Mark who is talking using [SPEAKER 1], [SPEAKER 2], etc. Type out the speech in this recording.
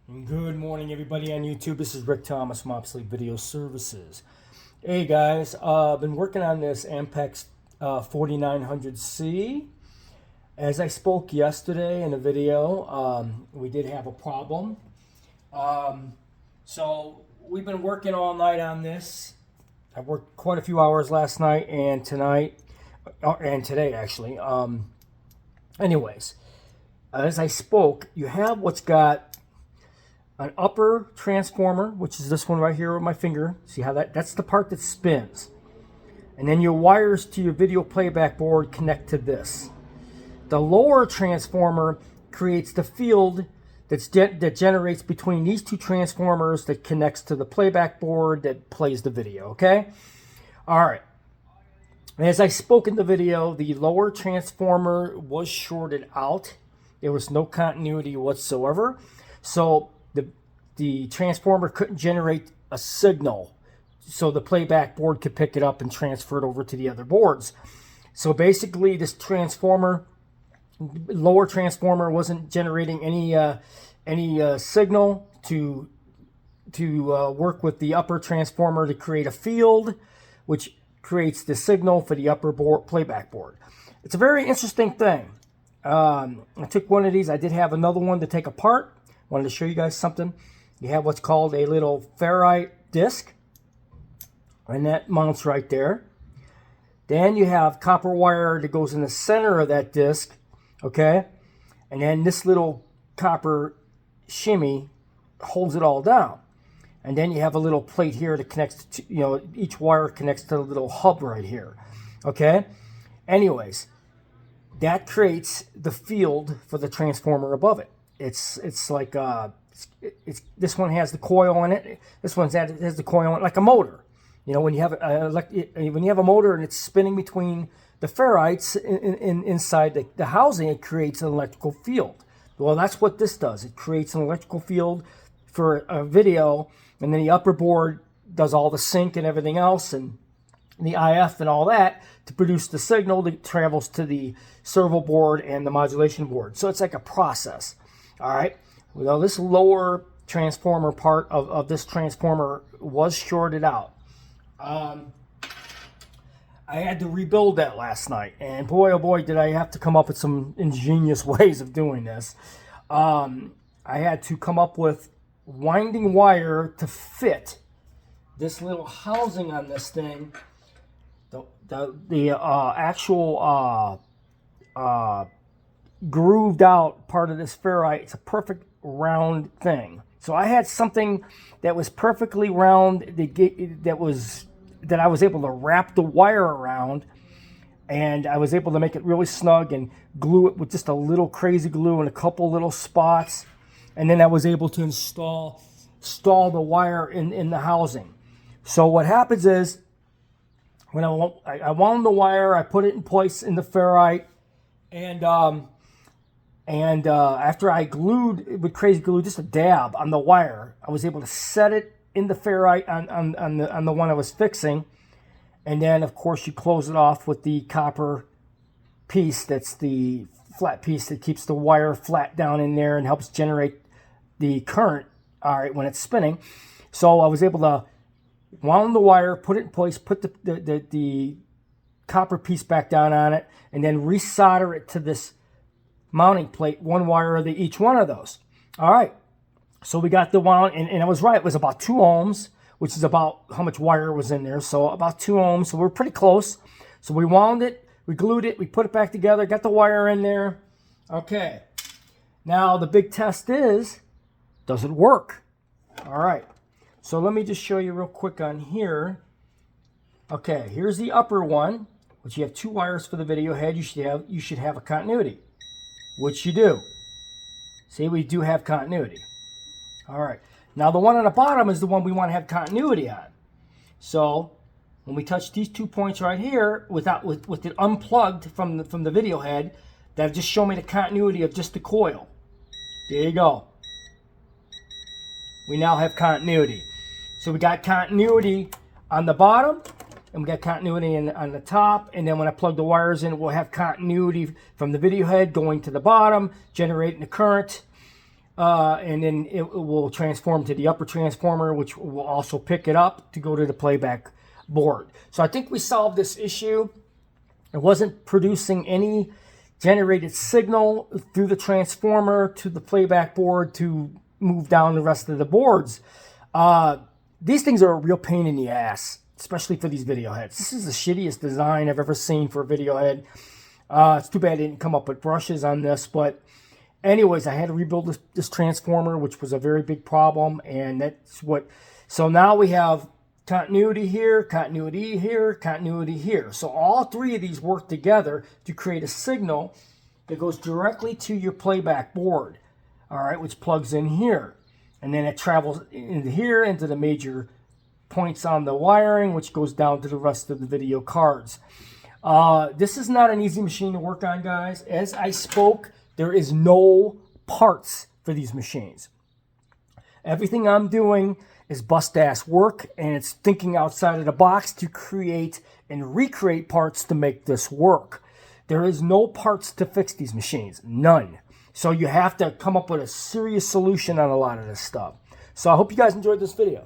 [SPEAKER 1] Good morning, everybody on YouTube. This is Rick Thomas from Obsolete Video Services. Hey guys, I've been working on this Ampex 4900C. As I spoke yesterday in a video, we did have a problem. So we've been working all night on this. I worked quite a few hours last night and tonight, and today actually. Anyways, as I spoke, you have what's got an upper transformer, which is this one right here with my finger. See how that's the part that spins. And then your wires to your video playback board connect to this. The lower transformer creates the field that generates between these two transformers that connects to the playback board that plays the video, okay? All right. As I spoke in the video, the lower transformer was shorted out. There was no continuity whatsoever. So the transformer couldn't generate a signal so the playback board could pick it up and transfer it over to the other boards. So basically this lower transformer wasn't generating any signal to work with the upper transformer to create a field, which creates the signal for the upper playback board. It's a very interesting thing. I took one of these. I did have another one to take apart. Wanted to show you guys something. You have what's called a little ferrite disc, and that mounts right there. Then you have copper wire that goes in the center of that disc, okay? And then this little copper shimmy holds it all down. And then you have a little plate here that connects to, each wire connects to the little hub right here, okay? Anyways, that creates the field for the transformer above it. It's like this one has the coil in it. This one has the coil in it, like a motor. When you have a motor and it's spinning between the ferrites inside the housing, it creates an electrical field. Well, that's what this does. It creates an electrical field for a video, and then the upper board does all the sync and everything else, and the IF and all that to produce the signal that travels to the servo board and the modulation board. So it's like a process. All right. Well, this lower transformer part of this transformer was shorted out. I had to rebuild that last night, and boy, oh boy, did I have to come up with some ingenious ways of doing this. I had to come up with winding wire to fit this little housing on this thing. The actual grooved out part of this ferrite. It's a perfect round thing. So I had something that was perfectly round that I was able to wrap the wire around, and I was able to make it really snug and glue it with just a little crazy glue in a couple little spots, and then I was able to install the wire in the housing. So what happens is when I wound the wire, I put it in place in the ferrite, and after I glued with crazy glue, just a dab on the wire, I was able to set it in the ferrite on the one I was fixing. And then, of course, you close it off with the copper piece. That's the flat piece that keeps the wire flat down in there and helps generate the current, all right, when it's spinning. So I was able to wound the wire, put it in place, put the copper piece back down on it, and then resolder it to this mounting plate, one wire of each one of those. All right, so we got the wound, and I was right, it was about 2 ohms, which is about how much wire was in there, so about 2 ohms, so we're pretty close. So we wound it, we glued it, we put it back together, got the wire in there. Okay, now the big test is, does it work? All right, so let me just show you real quick on here. Okay, here's the upper one, which you have 2 wires for the video head. You should have a continuity, which you do. See, we do have continuity. All right. Now the one on the bottom is the one we want to have continuity on. So when we touch these 2 points right here, with it unplugged from the video head, that'll just show me the continuity of just the coil. There you go. We now have continuity. So we got continuity on the bottom, and we got continuity on the top, and then when I plug the wires in, we'll have continuity from the video head going to the bottom, generating the current and then it will transform to the upper transformer, which will also pick it up to go to the playback board. So I think we solved this issue. It wasn't producing any generated signal through the transformer to the playback board to move down the rest of the boards. These things are a real pain in the ass, especially for these video heads. This is the shittiest design I've ever seen for a video head. It's too bad I didn't come up with brushes on this, but anyways, I had to rebuild this transformer, which was a very big problem, and that's what... So now we have continuity here, continuity here, continuity here. So all three of these work together to create a signal that goes directly to your playback board, all right, which plugs in here. And then it travels into here, into the major points on the wiring, which goes down to the rest of the video cards. This is not an easy machine to work on, guys. As I spoke, there is no parts for these machines. Everything I'm doing is bust-ass work, and it's thinking outside of the box to create and recreate parts to make this work. There is no parts to fix these machines. None. So you have to come up with a serious solution on a lot of this stuff. So I hope you guys enjoyed this video.